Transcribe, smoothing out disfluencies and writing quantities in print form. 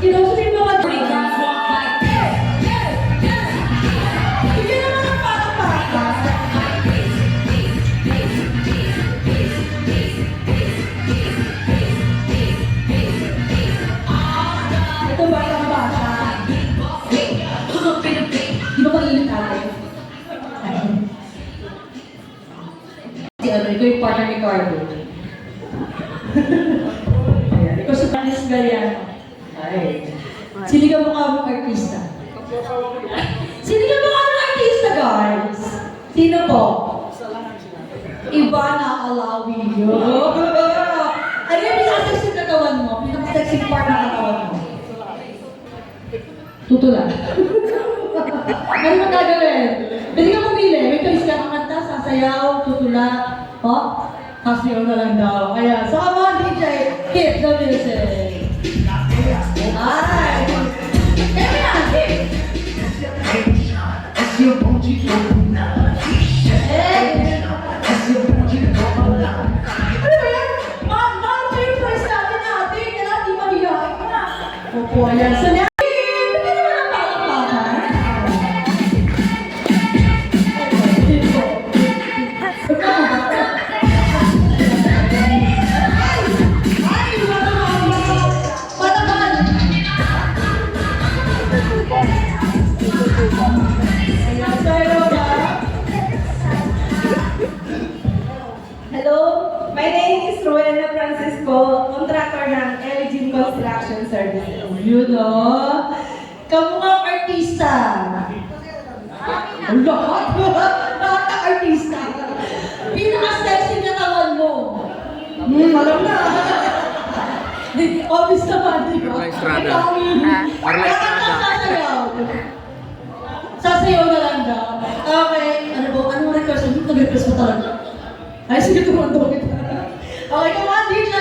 Kinausapin mo ka doon. Bigyan naman ng parang-parang. Ito ba ang bata? Di ba mainit natin? Si ano, ikaw yung partner ni Carlo. Ayan, ikaw si Panis Galiano. Ay. Sino ka mukha mong artista? Sino ka mukha mong artista, guys? Sino po? Ivana Alawi. Ano yung pinaka-sexy katawan mo? Pinaka-sexy part ng katawan mo? Tutula. Ano ba gagawin? Pwede ka pumili. May choice ka kakanta, sasayaw, tutula. O? Sasayaw na lang daw. Ayan. So, come on, DJ. Hit the music. Ay! Kaya na, hit! Ano ba yan? Ma'am, kayo yung first natin natin. Kailangan di mahihain ka na. Opo, ayan. So, bigyan naman ang palakpakan. Hello, my name is Rowena Francisco, contractor ng Elgin Construction Services. Yun o. Kamukhang artista. Lahat. Lahat ng artista. Pinaka-sexy katawan mo. Alam na. Obvious naman, di ba? Carla Estrada. Carla Kaya Estrada. sasayaw. Sasayaw na lang daw. Okay. Ano ba? Ano request? Ano nag-request mo talaga? Ay, sige, tumando kita. Okay, come on, DJ.